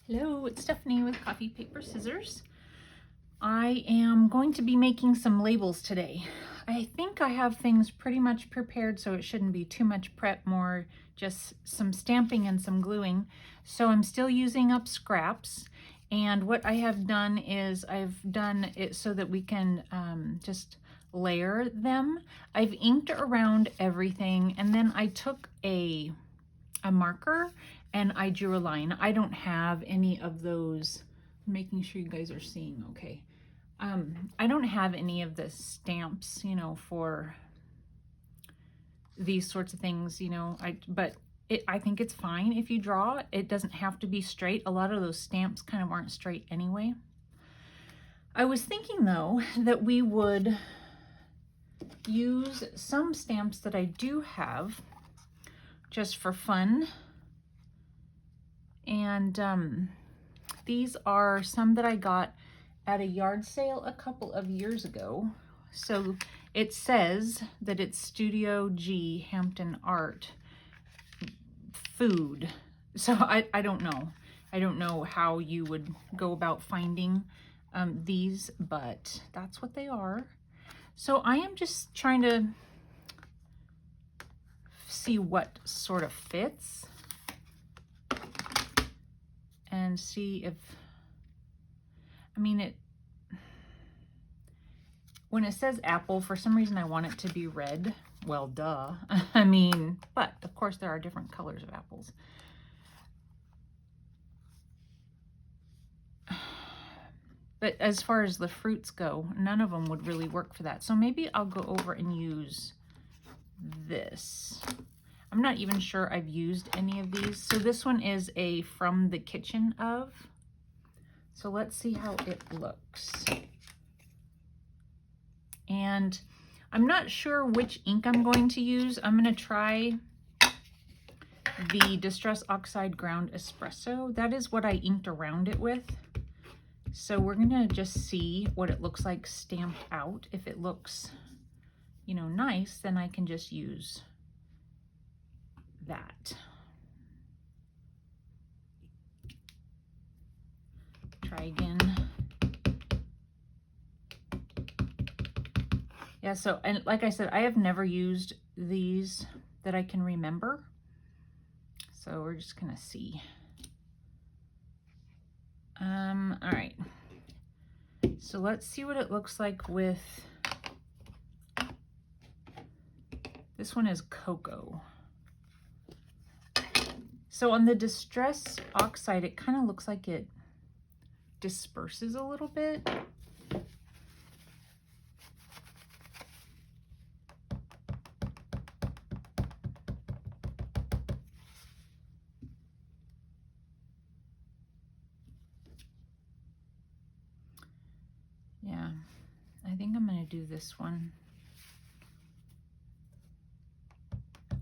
Hello, it's Stephanie with Coffee Paper Scissors. I am going to be making some labels today. I think I have things pretty much prepared, so it shouldn't be too much prep, more just some stamping and some gluing. So I'm still using up scraps, and what I have done is I've done it so that we can just layer them. I've inked around everything, and then I took a marker and I drew a line. I don't have any of those, making sure you guys are seeing okay. I don't have any of the stamps, for these sorts of things, but I think it's fine if you draw. It doesn't have to be straight. A lot of those stamps kind of aren't straight anyway. I was thinking though that we would use some stamps that I do have just for fun. And these are some that I got at a yard sale a couple of years ago. So it says that it's Studio G Hampton Art Food. So I don't know. I don't know how you would go about finding these, but that's what they are. So I am just trying to see what sort of fits and see if, when it says apple, for some reason I want it to be red. Well, duh. But of course there are different colors of apples. But as far as the fruits go, none of them would really work for that. So maybe I'll go over and use this. I'm not even sure I've used any of these. So this one is a From the Kitchen of. So let's see how it looks. And I'm not sure which ink I'm going to use. I'm going to try the Distress Oxide Ground Espresso. That is what I inked around it with. So we're going to just see what it looks like stamped out. If it looks, nice, then I can just use that. Try again. Yeah, so, and like I said, I have never used these that I can remember. So we're just gonna see. All right. So let's see what it looks like with, this one is Cocoa. So on the Distress Oxide, it kind of looks like it disperses a little bit. Yeah, I think I'm going to do this one.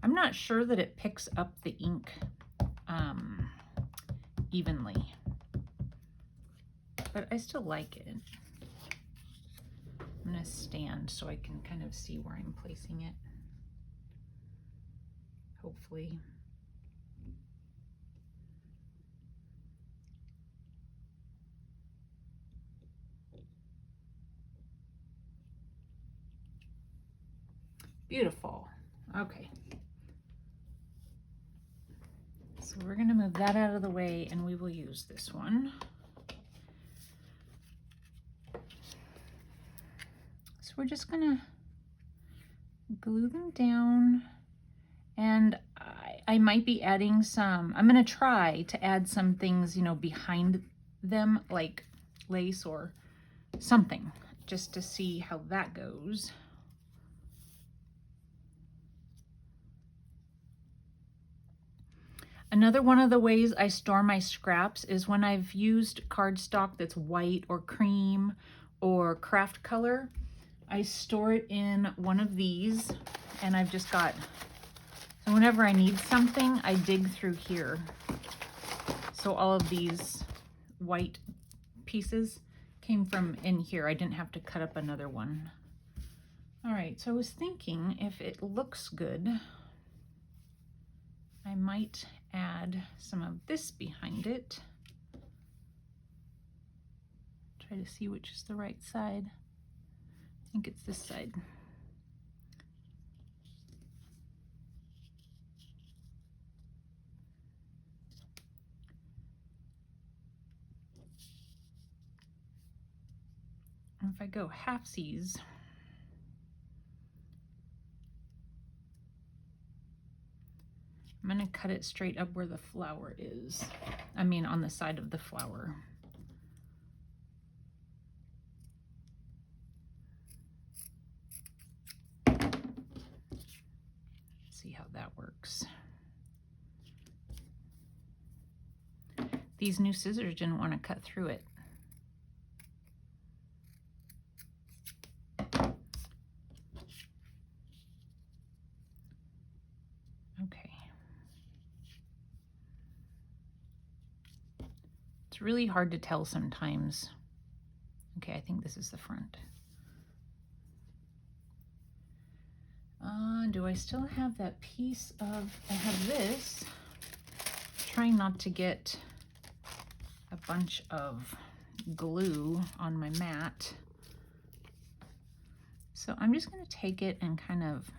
I'm not sure that it picks up the ink evenly, but I still like it. I'm going to stand so I can kind of see where I'm placing it, hopefully. Beautiful. Okay. So we're going to move that out of the way and we will use this one. So we're just going to glue them down, and I might be adding some, I'm going to try to add some things, behind them, like lace or something, just to see how that goes. Another one of the ways I store my scraps is when I've used cardstock that's white or cream or craft color, I store it in one of these, and I've just got, and whenever I need something, I dig through here. So all of these white pieces came from in here. I didn't have to cut up another one. All right, so I was thinking if it looks good, I might add some of this behind it. Try to see which is the right side. I think it's this side. And if I go halfsies, I'm going to cut it straight up where the flower is. I mean, on the side of the flower. See how that works. These new scissors didn't want to cut through it. Okay. It's really hard to tell sometimes. Okay, I think this is the front. Do I still have that piece of, I have this. Trying not to get a bunch of glue on my mat. So I'm just going to take it and kind of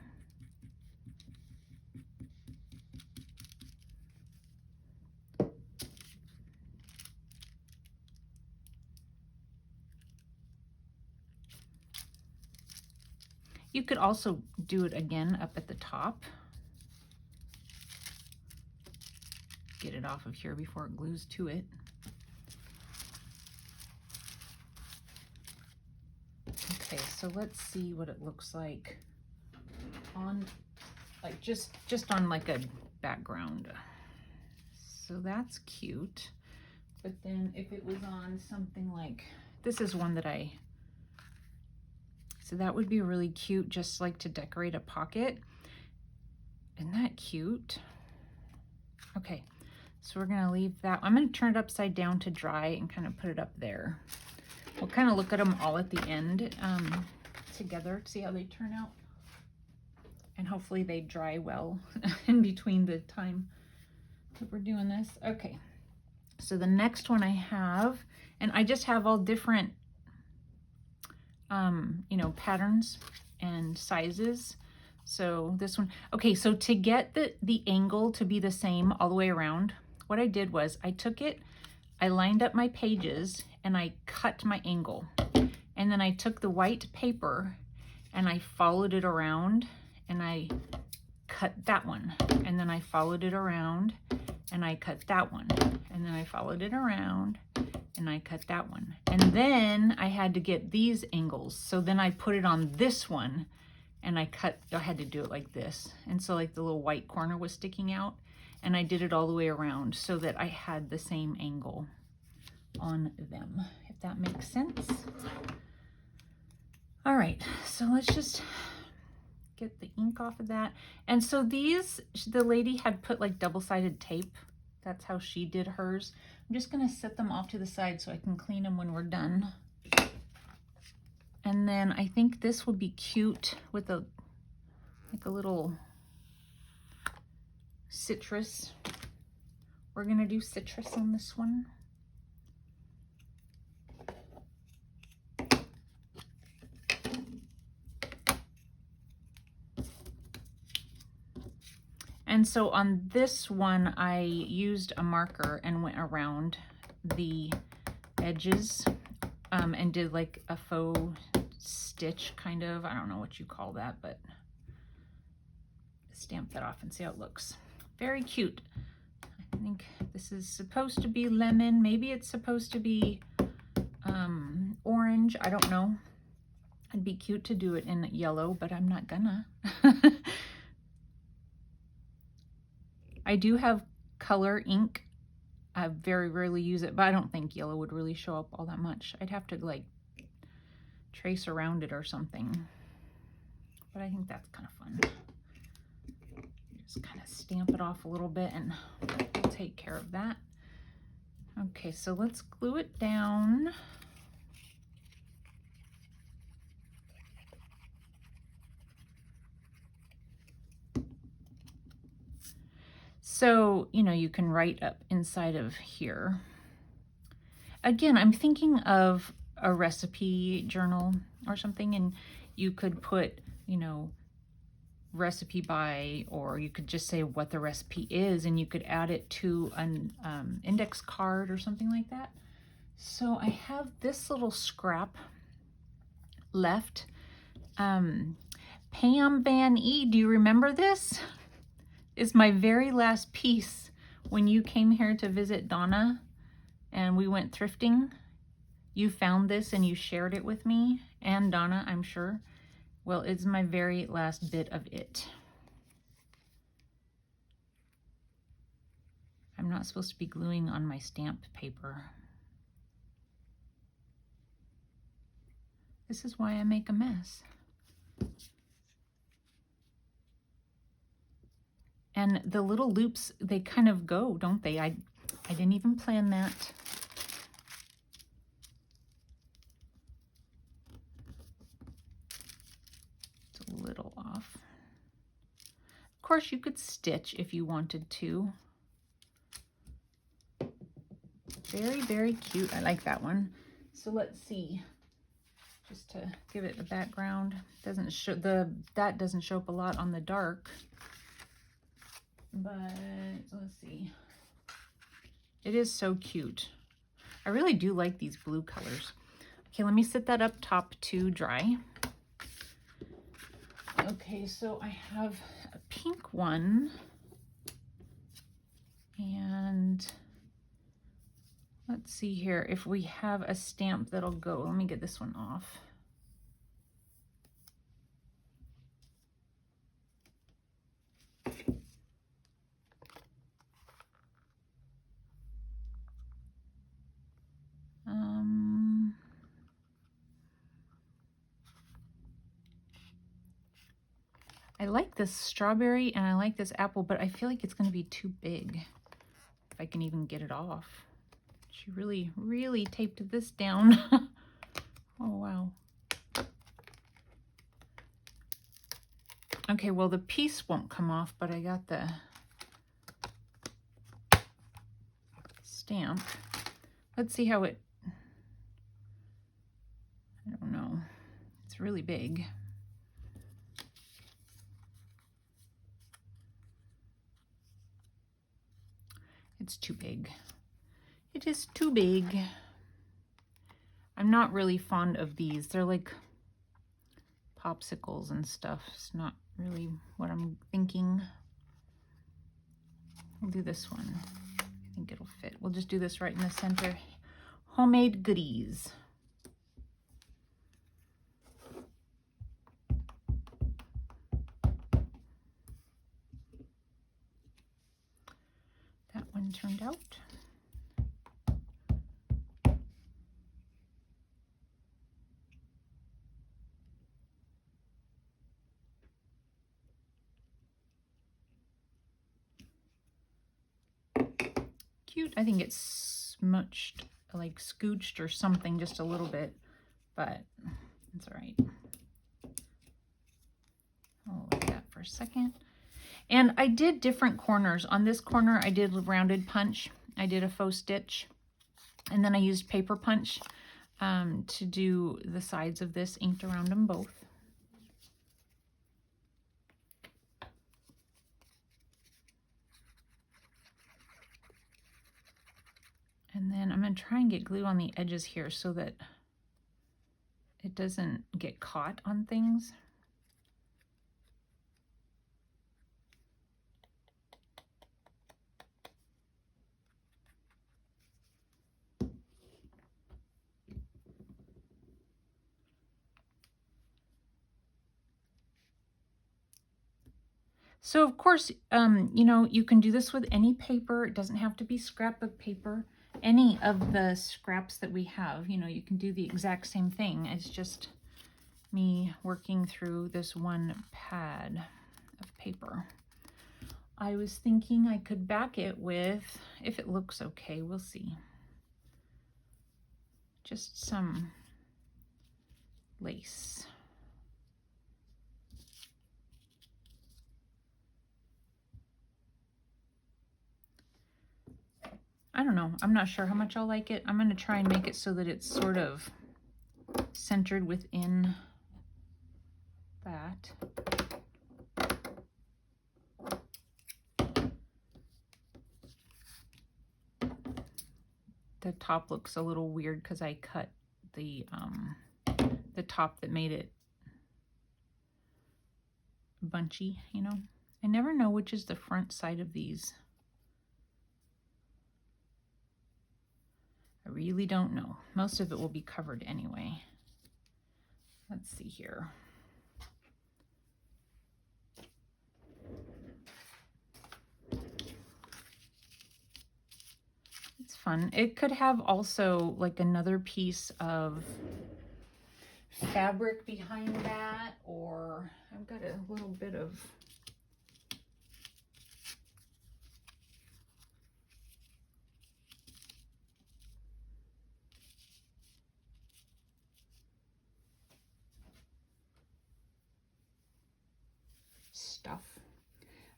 you could also do it again up at the top. Get it off of here before it glues to it. Okay, so let's see what it looks like on, like just on like a background. So that's cute. But then if it was on something like, this is one that so that would be really cute, just like to decorate a pocket. Isn't that cute? Okay, so we're gonna leave that. I'm gonna turn it upside down to dry and kind of put it up there. We'll kind of look at them all at the end together to see how they turn out. And hopefully they dry well in between the time that we're doing this. Okay, so the next one I have, and I just have all different you know, patterns and sizes. So this one, okay, so to get the angle to be the same all the way around, what I did was I took it, I lined up my pages and I cut my angle. And then I took the white paper and I followed it around and I cut that one. And then I followed it around and I cut that one. And then I followed it around and I cut that one. And then I had to get these angles. So then I put it on this one and I had to do it like this. And so like the little white corner was sticking out and I did it all the way around so that I had the same angle on them, if that makes sense. All right, so let's just get the ink off of that. And so these, the lady had put like double-sided tape. That's how she did hers. I'm just gonna set them off to the side so I can clean them when we're done. And then I think this would be cute with a, like a little citrus. We're gonna do citrus on this one. And so on this one, I used a marker and went around the edges and did like a faux stitch kind of, I don't know what you call that, but stamp that off and see how it looks. Very cute. I think this is supposed to be lemon. Maybe it's supposed to be orange. I don't know. It'd be cute to do it in yellow, but I'm not gonna. I do have color ink. I very rarely use it, but I don't think yellow would really show up all that much. I'd have to like trace around it or something. But I think that's kind of fun. Just kind of stamp it off a little bit and we'll take care of that. Okay, so let's glue it down. So, you know, you can write up inside of here. Again, I'm thinking of a recipe journal or something, and you could put, you know, recipe by, or you could just say what the recipe is, and you could add it to an index card or something like that. So I have this little scrap left. Pam Van E, do you remember this? It's my very last piece when you came here to visit Donna and we went thrifting. You found this and you shared it with me and Donna, I'm sure. Well, it's my very last bit of it. I'm not supposed to be gluing on my stamped paper. This is why I make a mess. And the little loops, they kind of go, don't they? I didn't even plan that. It's a little off. Of course, you could stitch if you wanted to. Very, very cute. I like that one. So let's see. Just to give it a background. Doesn't show that doesn't show up a lot on the dark. But let's see. It is so cute. I really do like these blue colors. Okay, let me set that up top to dry. Okay, so I have a pink one. And let's see here if we have a stamp that'll go. Let me get this one off. I like this strawberry and I like this apple, but I feel like it's going to be too big if I can even get it off. She really, really taped this down. Oh, wow. Okay, well, the piece won't come off, but I got the stamp. Let's see how it, I don't know. It's really big. It's too big. It is too big. I'm not really fond of these. They're like popsicles and stuff. It's not really what I'm thinking. We'll do this one. I think it'll fit. We'll just do this right in the center. Homemade goodies. That one turned out. Cute. I think it's smudged, like scooched or something, just a little bit, but it's all right. I'll look at that for a second. And I did different corners. On this corner, I did a rounded punch. I did a faux stitch, and then I used paper punch to do the sides of this, inked around them both. And then I'm going to try and get glue on the edges here so that it doesn't get caught on things. So of course, you know, you can do this with any paper. It doesn't have to be scrapbook paper. Any of the scraps that we have, you know, you can do the exact same thing. It's just me working through this one pad of paper. I was thinking I could back it with, if it looks okay, we'll see. Just some lace. I don't know. I'm not sure how much I'll like it. I'm going to try and make it so that it's sort of centered within that. The top looks a little weird because I cut the top that made it bunchy, you know. I never know which is the front side of these. I really don't know. Most of it will be covered anyway. Let's see here. It's fun. It could have also like another piece of fabric behind that, or I've got a little bit of stuff.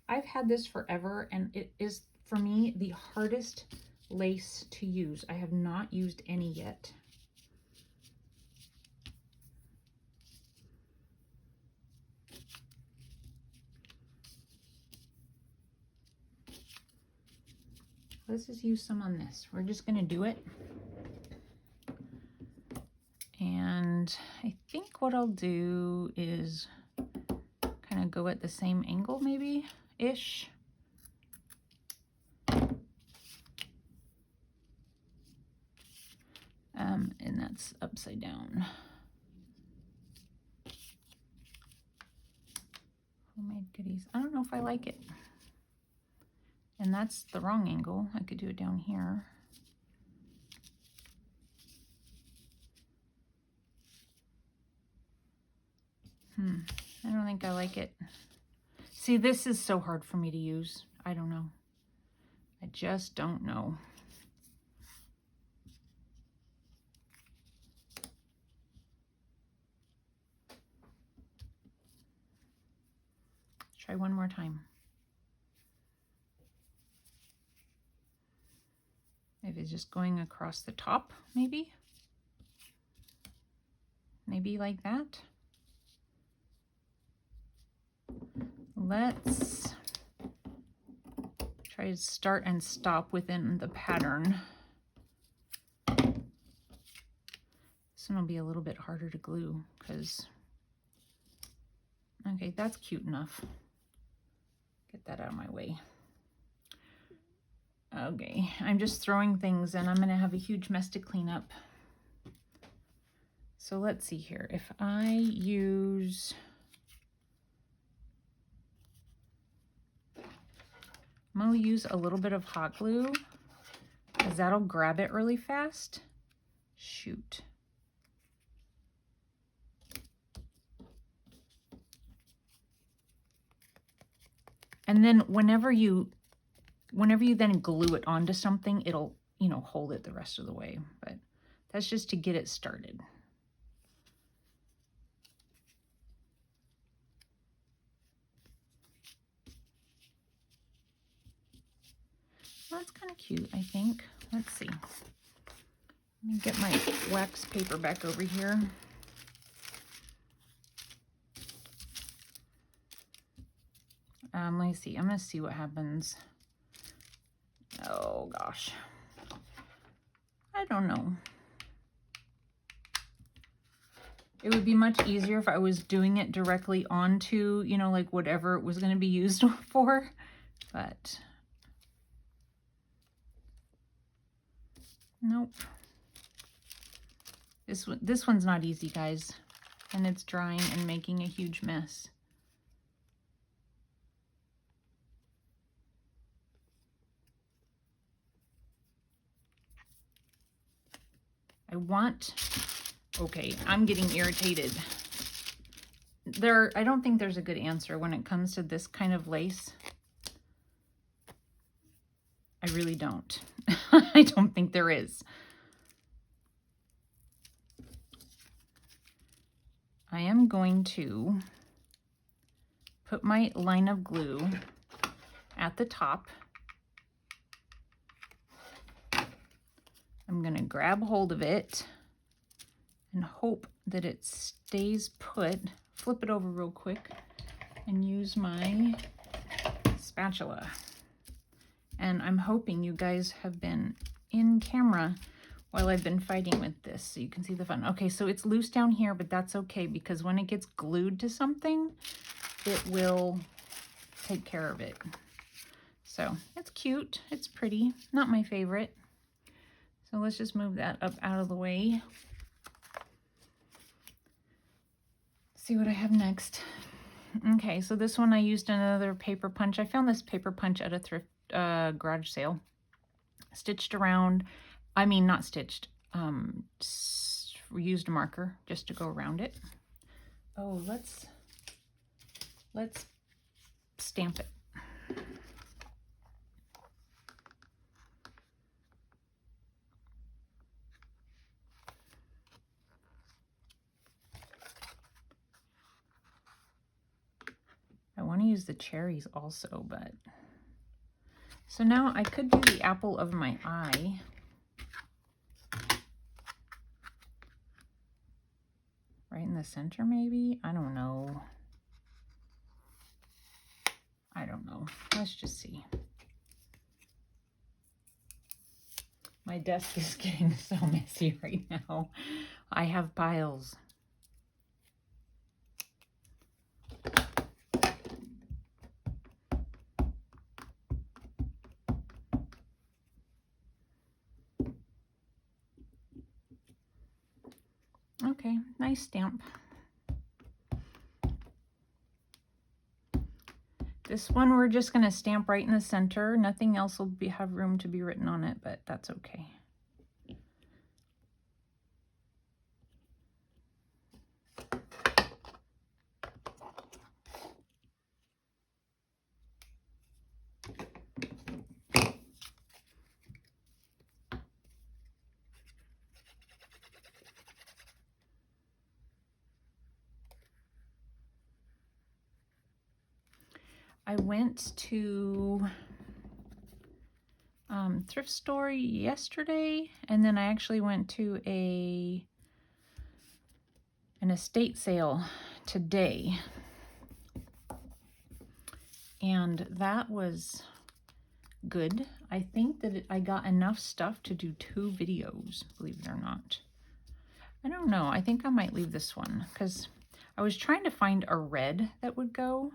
I've had this forever, and it is, for me, the hardest lace to use. I have not used any yet. Let's just use some on this. We're just gonna do it. And I think what I'll do is kind of go at the same angle, maybe-ish. And that's upside down. Homemade goodies. I don't know if I like it. And that's the wrong angle. I could do it down here. I don't think I like it. See, this is so hard for me to use. I don't know. I just don't know. Try one more time. Maybe it's just going across the top, maybe? Maybe like that. Let's try to start and stop within the pattern. This one will be a little bit harder to glue because, okay, that's cute enough. Get that out of my way. Okay, I'm just throwing things and I'm gonna have a huge mess to clean up. So let's see here. If I use, I'm gonna use a little bit of hot glue because that'll grab it really fast. Shoot. And then whenever you then glue it onto something, it'll, you know, hold it the rest of the way. But that's just to get it started. Well, that's kind of cute, I think. Let's see. Let me get my wax paper back over here. Let me see. I'm going to see what happens. Oh, gosh. I don't know. It would be much easier if I was doing it directly onto, you know, like whatever it was going to be used for. But nope. This one's not easy, guys. And it's drying and making a huge mess. Okay, I'm getting irritated. I don't think there's a good answer when it comes to this kind of lace. I really don't. I don't think there is. I am going to put my line of glue at the top. I'm going to grab hold of it and hope that it stays put. Flip it over real quick and use my spatula. And I'm hoping you guys have been in camera while I've been fighting with this so you can see the fun. Okay, so it's loose down here, but that's okay because when it gets glued to something, it will take care of it. So it's cute, it's pretty, not my favorite. So let's just move that up out of the way. See what I have next. Okay, so this one I used another paper punch. I found this paper punch at a thrift garage sale. Stitched around, I mean not stitched, used a marker just to go around it. Oh, let's stamp it. I want to use the cherries also, but so now I could do the apple of my eye. Right in the center, maybe? I don't know. Let's just see. My desk is getting so messy right now. I have piles. Okay, nice stamp. This one we're just going to stamp right in the center. Nothing else will have room to be written on it, but that's okay. I went to thrift store yesterday, and then I actually went to an estate sale today, and that was good. I think that I got enough stuff to do 2 videos, believe it or not. I don't know. I think I might leave this one because I was trying to find a red that would go.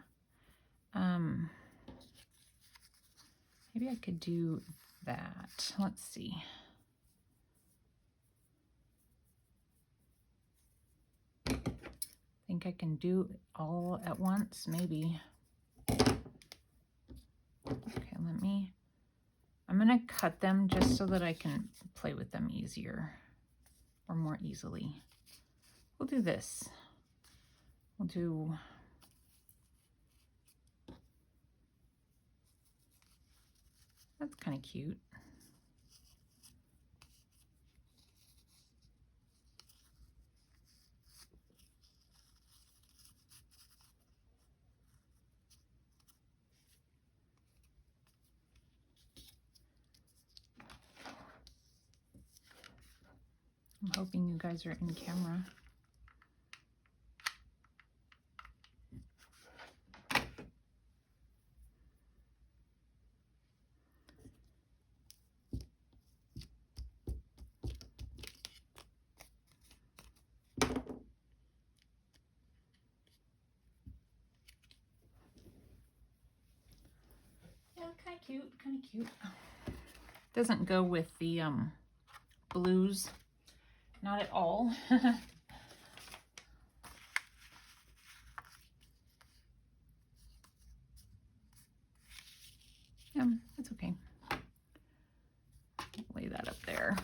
Maybe I could do that. Let's see. I think I can do it all at once, maybe. Okay, I'm gonna cut them just so that I can play with them easier or more easily. We'll do this. We'll do that's kind of cute. I'm hoping you guys are in camera. Yeah, kind of cute, kind of cute. Doesn't go with the blues, not at all. Yeah, that's okay. Lay that up there.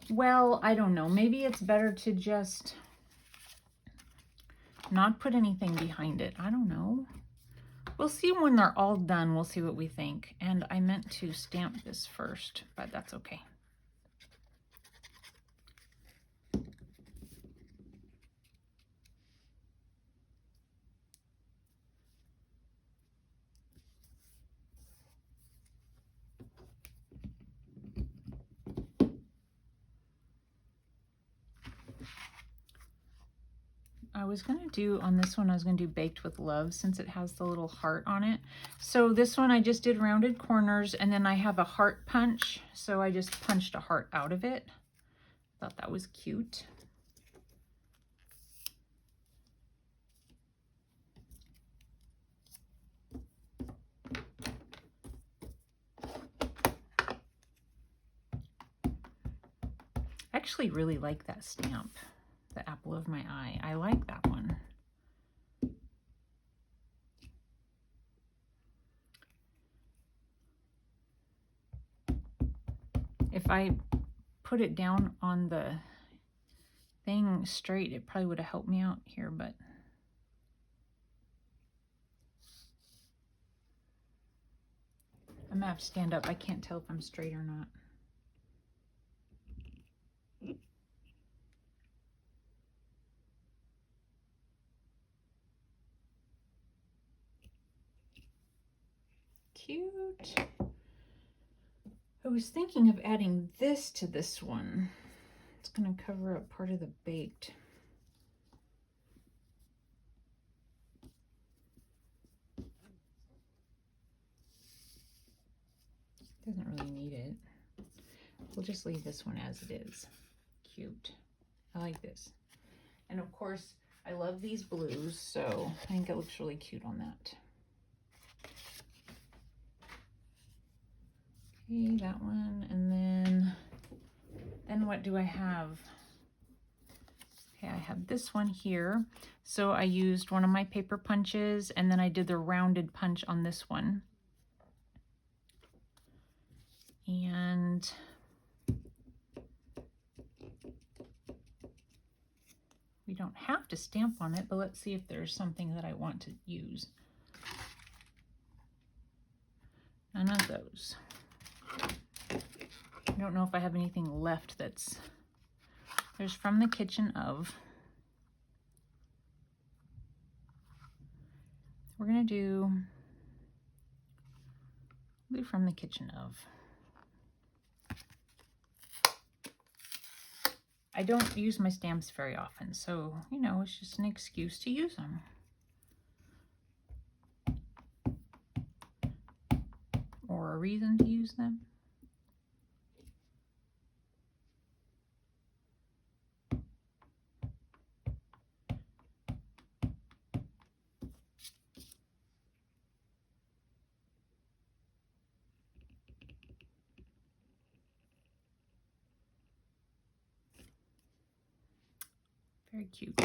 Well, I don't know. Maybe it's better to just not put anything behind it. I don't know. We'll see when they're all done. We'll see what we think. And I meant to stamp this first, but that's okay. I was gonna do on this one, I was gonna do Baked with Love since it has the little heart on it. So this one I just did rounded corners, and then I have a heart punch. So I just punched a heart out of it. Thought that was cute. I actually really like that stamp, the apple of my eye. I like that one. If I put it down on the thing straight, it probably would have helped me out here, but I'm gonna have to stand up. I can't tell if I'm straight or not. Cute. I was thinking of adding this to this one. It's going to cover up part of the baked. Doesn't really need it. We'll just leave this one as it is. Cute. I like this. And of course, I love these blues, so I think it looks really cute on that. Okay, that one, and then what do I have? Okay, I have this one here. So I used one of my paper punches, and then I did the rounded punch on this one. And we don't have to stamp on it, but let's see if there's something that I want to use. None of those. I don't know if I have anything left that's... There's From the Kitchen Of. We're going to do From the Kitchen Of. I don't use my stamps very often, so, you know, it's just an excuse to use them. Or a reason to use them. Very cute.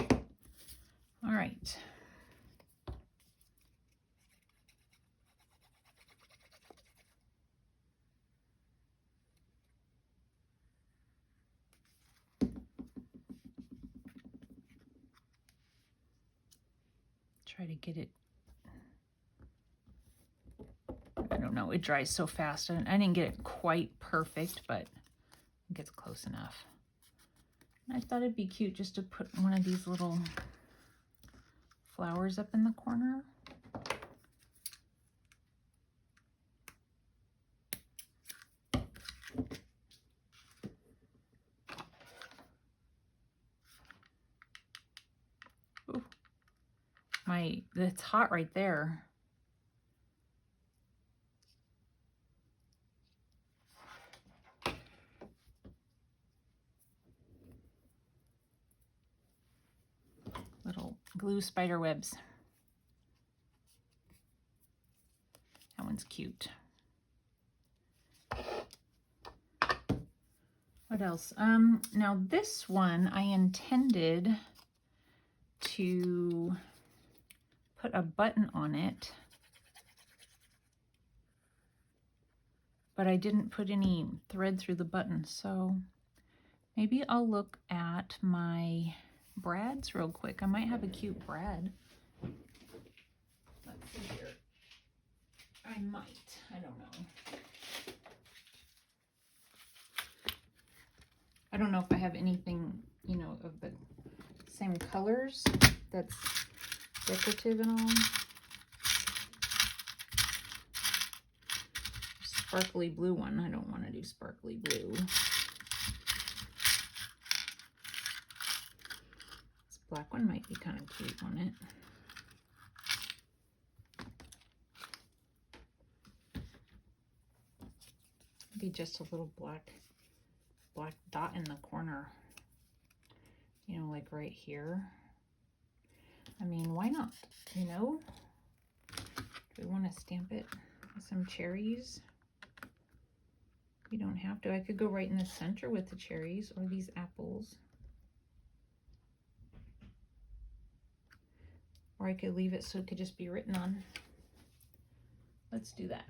All right. Try to get it. I don't know, it dries so fast. I didn't get it quite perfect, but I think it's close enough. I thought it'd be cute just to put one of these little flowers up in the corner. Ooh. It's hot right there. Little glue spider webs. That one's cute. What else? Now this one I intended to put a button on it, but I didn't put any thread through the button, so maybe I'll look at my brads real quick. I might have a cute brad. Let's see here. I might. I don't know. I don't know if I have anything, you know, of the same colors that's decorative and all. Sparkly blue one. I don't want to do sparkly blue. It's black one might be kind of cute on it. Maybe just a little black dot in the corner, you know, like right here. I mean, why not, you know? Do we want to stamp it with some cherries? We don't have to. I could go right in the center with the cherries or these apples. Or I could leave it so it could just be written on. Let's do that.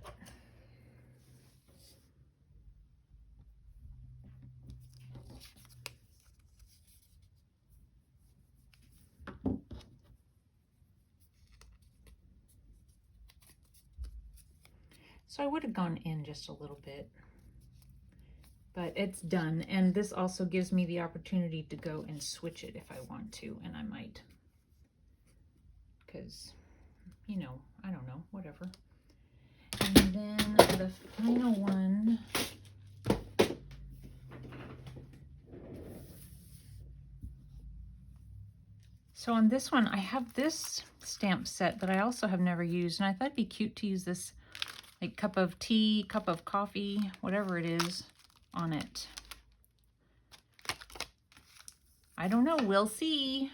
So I would have gone in just a little bit, but it's done. And this also gives me the opportunity to go and switch it if I want to, and I might. Because, you know, I don't know, whatever. And then the final one. So on this one, I have this stamp set that I also have never used, and I thought it'd be cute to use this like cup of tea, cup of coffee, whatever it is on it. I don't know, we'll see.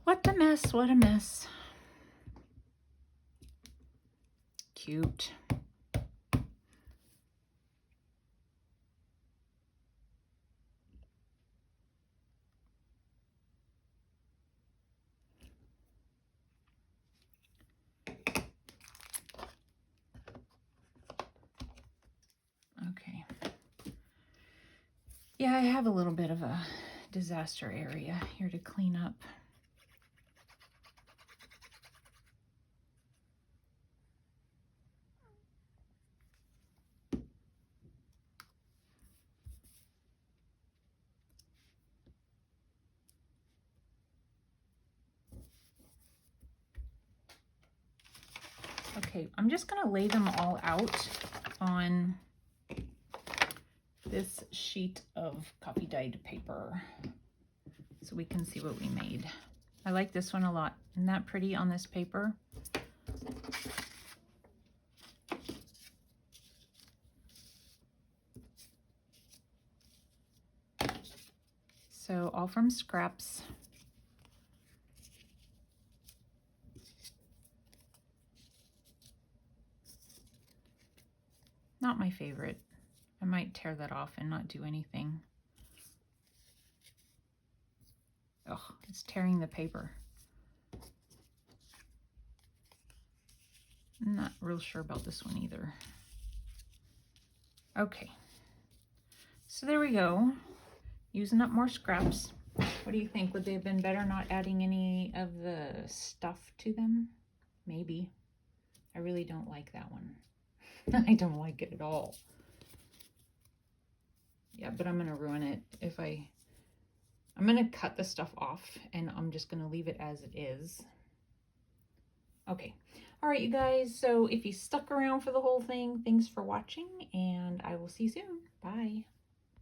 What a mess, what a mess. Cute. Okay. Yeah, I have a little bit of a disaster area here to clean up. Okay, I'm just gonna lay them all out on this sheet of coffee dyed paper so we can see what we made. I like this one a lot. Isn't that pretty on this paper? So all from scraps. Not my favorite. I might tear that off and not do anything. Ugh, it's tearing the paper. I'm not real sure about this one either. Okay, so there we go. Using up more scraps. What do you think? Would they have been better not adding any of the stuff to them? Maybe. I really don't like that one. I don't like it at all. Yeah, but I'm gonna ruin it if I'm gonna cut the stuff off and I'm just gonna leave it as it is. Okay, all right, you guys. So if you stuck around for the whole thing, thanks for watching and I will see you soon. Bye.